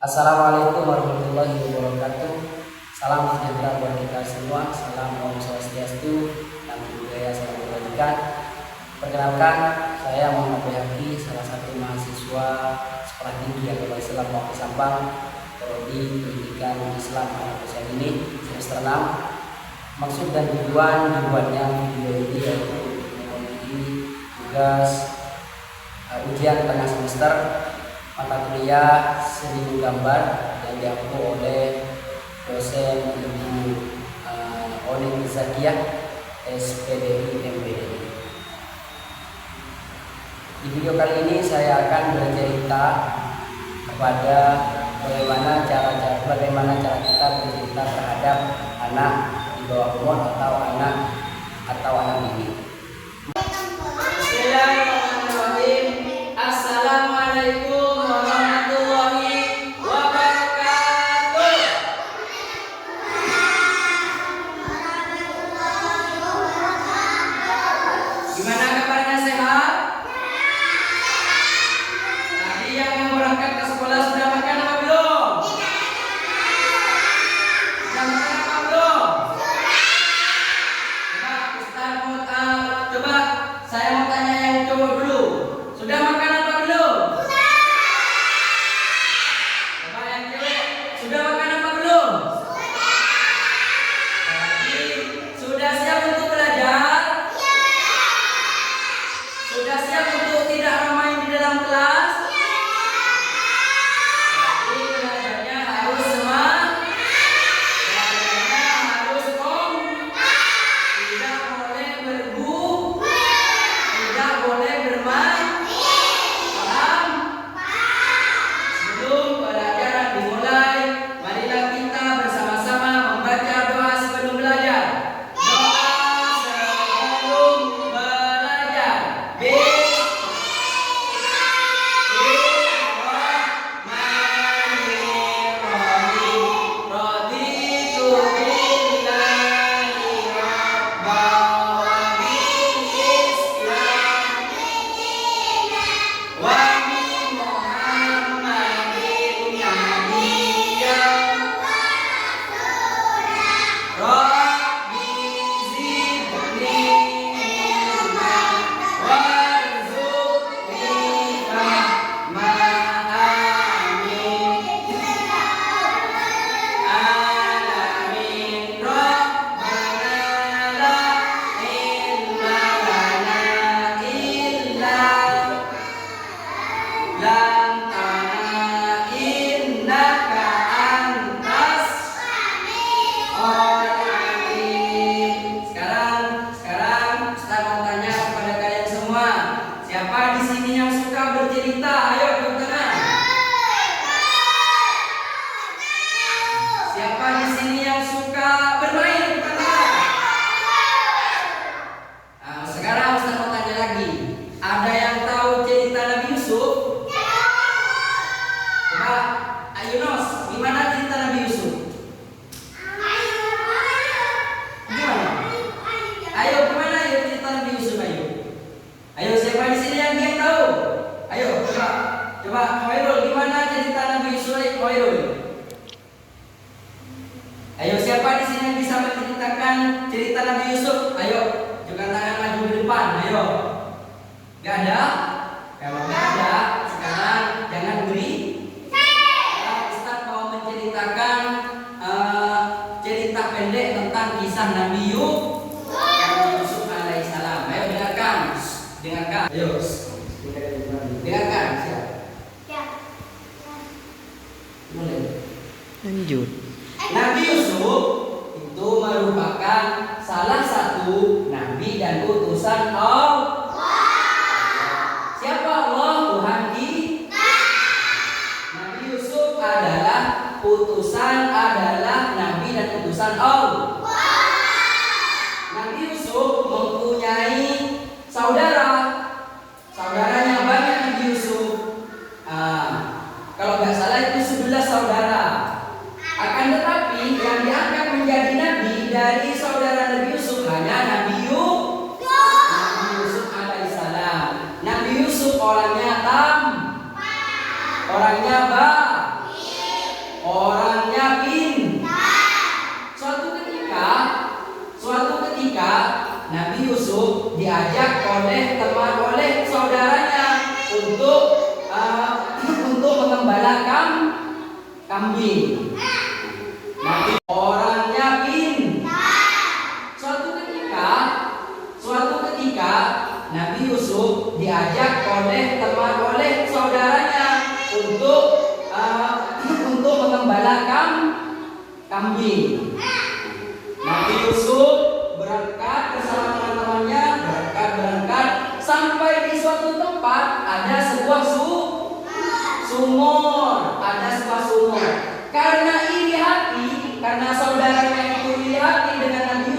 Assalamualaikum warahmatullahi wabarakatuh. Salam sejahtera buat kita semua. Salam Om Swastiastu, Namo Buddhaya, salam kebajikan. Perkenalkan, saya Muhammad Bayhaqi, salah satu mahasiswa Sekolah Tinggi Agama Islam Waqf Sampang, Prodi Pendidikan Islam Indonesia ini semester 6. Maksud dan tujuannya video ini yaitu memenuhi tugas ujian tengah semester mata kuliah seni gambar yang diampu oleh dosen Ibu Onin Zakiyah, SPDI MPDI. Di video kali ini saya akan bercerita kepada bagaimana cara kita bercerita terhadap anak di bawah umur atau anak didik. Bismillahirrahmanirrahim. Assalamualaikum warahmatullahi wabarakatuh. Gimana kabarnya, sehat? Tadi yang mau berangkat ke sekolah sudah makan apa belum? Sudah makan apa belum? Coba saya mau tanya yang cowok dulu. Sudah makan apa belum? Coba yang cewek, sudah makan apa belum? Sudah siap untuk belajar? Sudah siap untuk tidak ramai di dalam kelas? Belajarnya harus semangat. Belajarnya harus tidak boleh tidak boleh bermain. Paham? Sebelum pelajaran dimulai, marilah kita bersama-sama membaca doa sebelum belajar. Doa sebelum belajar. Bismillahirrahmanirrahim. Raditu billahi rabban wa bil Islam wa bi Muhammadin nabiyyan Rabbi zidni ilman warzuqni fahma. Amin. Alamin. Rabbana la ilma lana illa lantana innaka antas alim. Sekarang Ustaz mau tanya kepada kalian semua, siapa di sini yang suka bercerita? Ayo angkat tangan. Siapa di sini yang suka bermain? Angkat tangan. Sekarang Ustaz mau tanya lagi, ada yang tahu cerita Nabi Yusuf? Coba, ayo Nos, gimana cerita Nabi Yusuf? Gimana? Ayo, gimana ayo cerita Nabi Yusuf, ayo. Ayo, siapa di sini yang dia tahu? Ayo, coba Khairul, gimana cerita Nabi Yusuf, Khairul? Ayo, siapa di sini yang bisa menceritakan cerita Nabi Yusuf? Ayo, juga tangan maju di depan, ayo. Gak ada? Kalau gak ada, sekarang jangan beri. Ustaz mau menceritakan cerita pendek tentang kisah Nabi Yusuf alaihissalam. Ayo dengarkan. Ayo. Dengarkan. Siap. Mulai. Lanjut. Nabi Yusuf itu merupakan salah satu nabi dan utusan Allah. Siapa Allah? Tuhan kita. Nabi Yusuf adalah nabi dan utusan Allah. Nabi Yusuf mempunyai saudara. Saudaranya banyak Nabi Yusuf. Kalau nggak salah itu 11 saudara. Akan tetapi yang diangkat menjadi nabi dari saudara Nabi Yusuf hanya Nabi Yusuf alaihissalam. Nabi Yusuf orangnya orangnya baik. Orangnya pintar. Suatu ketika Nabi Yusuf diajak oleh saudaranya untuk mengembala kambing. Orangnya pintar. Suatu ketika Nabi Yusuf diajak oleh saudaranya untuk mengembala kambing. Nabi Yusuf berangkat bersama teman-temannya, berangkat sampai di suatu tempat ada sebuah sumur. Karena saudaranya itu iri hati dengan Nabi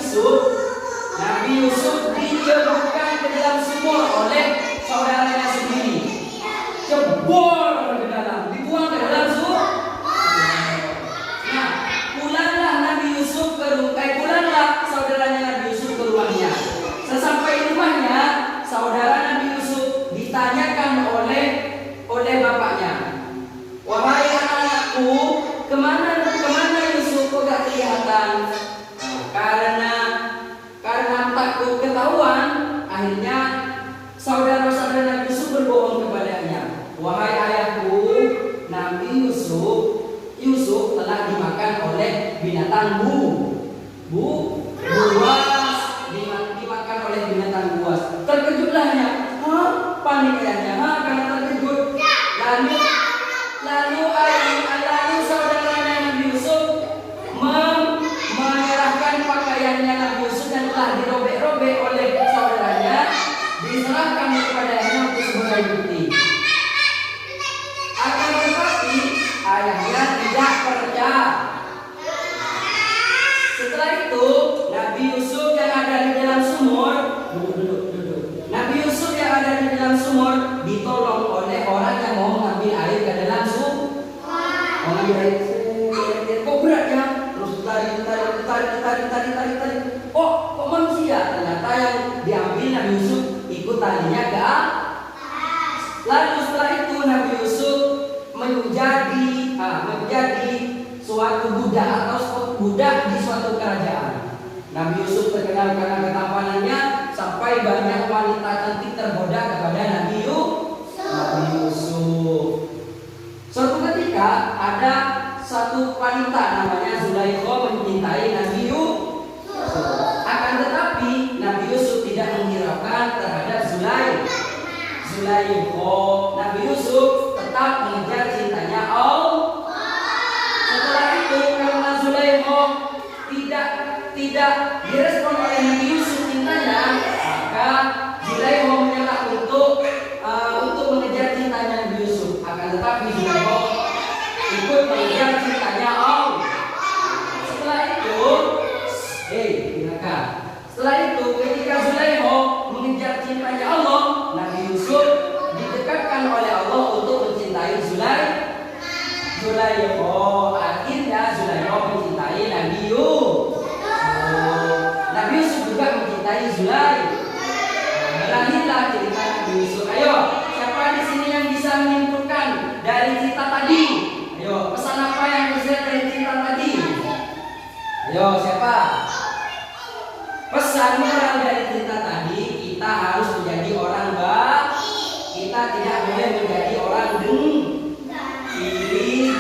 Yusuf dijeburkan ke dalam sumur oleh saudaranya sendiri. Jebol ke dalam, dibuang ke dalam sumur. Nah, pulanglah saudaranya Nabi Yusuf ke rumahnya. Sesampai di rumahnya, saudara Nabi Yusuf ditanyakan oleh bapaknya, "Wahai anak-anakku, kemana Yusuf kok gak kelihatan?" Karena takut ketahuan, akhirnya saudara-saudara Nabi Yusuf berbohong kepadanya, "Wahai ayahku, Nabi Yusuf telah dimakan oleh binatang buas, dimakan oleh binatang buas." Terkejutlah ya, panik ayahnya, karena terkejut. Lalu saudaranya Nabi Yusuf menyerahkan pakaiannya Nabi Yusuf yang telah dirobek-robek oleh saudaranya, diserahkan kepadanya untuk sebagai bukti. Akan tetapi ayahnya tidak percaya. Setelah itu Nabi Yusuf yang ada di dalam sumur, Nabi Yusuf yang ada di dalam sumur ditolong oleh orang yang mau mengambil air ke dalam sumur. Mengambil air, kok berat ya? Terus tarik. Kok manusia? Ternyata yang diambil Nabi Yusuf ikut talinya ke atas. Lalu setelah itu Nabi Yusuf menjadi suatu budak atau budak di suatu kerajaan. Nabi Yusuf terkenal karena ketampanannya, sampai banyak wanita cantik tergoda kepada Nabi Yusuf. Suatu ketika ada satu wanita namanya Zulaikha mencintai Nabi Yusuf. Akan tetapi Nabi Yusuf tidak menghiraukan terhadap Zulaikha. Nabi Yusuf tetap mengejar cintanya Allah. Setelah itu karena Zulaikha tidak direspon oleh Nabi Yusuf cintanya, maka Zulaikha menyerah untuk mengejar cintanya Nabi Yusuf. Akan tetapi Zulaikha ikut mengejar cintanya Allah. Setelah itu ketika Zulaikha mengejar cintanya Allah, Nabi Yusuf didekatkan oleh Allah untuk mencintai Zulaikha. Akhirnya Zulaikha mencintai Nabi Yusuf. Nabi Yusuf juga mencintai Zulaikha. Beralihlah cerita Nabi Yusuf. Ayo, siapa di sini yang bisa menyimpulkan dari cerita tadi? Ayo, pesan apa yang bisa dari cerita tadi? Ayo, siapa? Pesan moral dari cerita tadi, kita harus menjadi orang baik. Kita tidak boleh menjadi orang iri, dengki,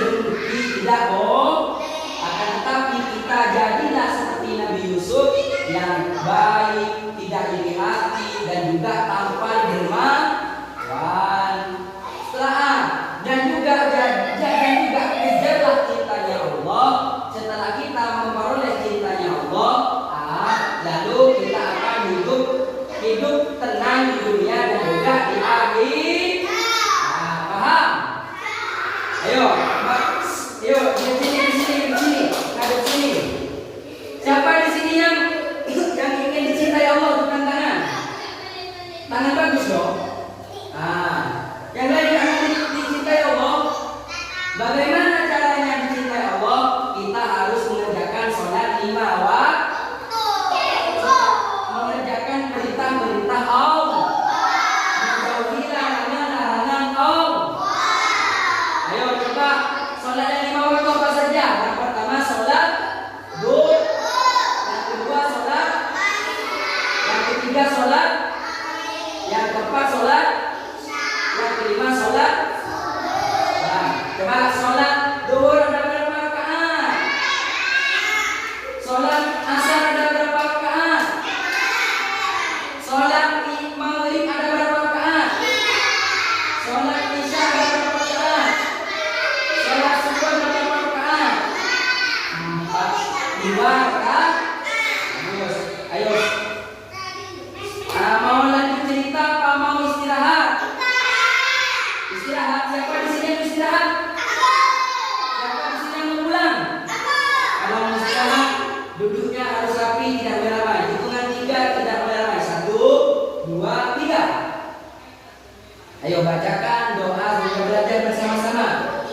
tidak bohong. Akan tetapi kita jadilah seperti Nabi Yusuf yang baik, tidak iri hati, dan juga tampan dermawan. Dan juga kejarlah cintanya Allah. Setelah kita memperoleh cintanya Allah, lalu kita akan hidup tenang di dunia dan juga di akhir. Paham? Ayo, di sini, ada sini. Siapa di sini yang ingin dicintai Allah? Bukan tangan bagus dong. Yang lain yang ingin dicintai Allah, bagaimana caranya dicintai Allah? Kita harus mengerjakan sholat 5 waktu, mengerjakan perintah-perintah Allah, menjauhi larangan-larangan Allah. Ayo coba sholat 5 waktu apa saja? Coba sholat duhur ada berapa rakaat? Sholat asar ada berapa rakaat? Sholat maghrib ada berapa rakaat? Sholat isya ada berapa rakaat? Sholat subuh ada berapa rakaat? 4, 2 rakaat. Bagus. Ayo. Mau lanjut cerita apa mau istirahat? Istirahat. Siapa di sini yang istirahat? Siapa di sini yang mau pulang? Kalau mau istirahat, duduknya harus rapi, tidak beramai. Hitungan 3 tidak beramai. 1, 2, 3. Ayo bacakan doa untuk belajar bersama-sama.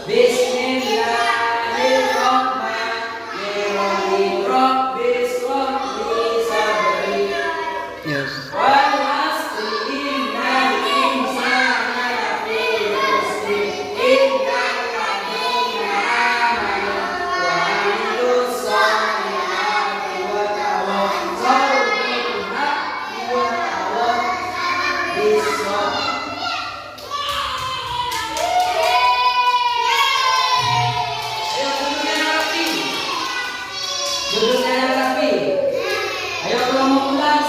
Bismillahirrahmanirrahim. Rabbis shrahli sadri. Yes. Wal asri innal insana lafi khusr illa alladziina aamanu wa 'amilus shalihati wa tawassaw bil haqqi wa tawassaw bis sabr. Ayo duduknya yang rapi. Duduknya yang rapi. Ayo kalau mau pulang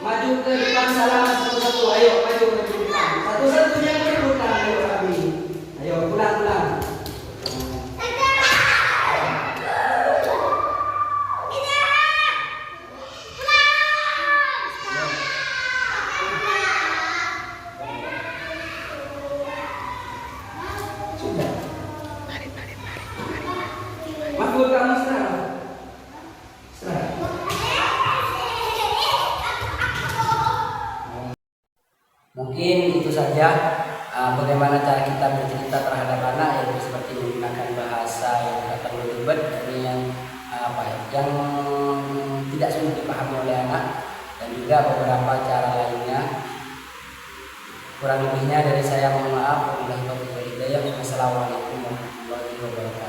maju ke depan salaman satu-satu. Ayo maju ke depan. Satu-satunya berputar. Ayo rapi. Ayo pulang. Sudah. Mahfud kamu sekarang. Mungkin itu saja bagaimana cara kita bercerita terhadap anak, yaitu seperti menggunakan bahasa yang tidak terlalu ribet, yang yang tidak sulit dipahami oleh anak, dan juga beberapa cara lainnya. Kurang lebihnya dari saya mohon maaf. Wassalamualaikum warahmatullahi wabarakatuh.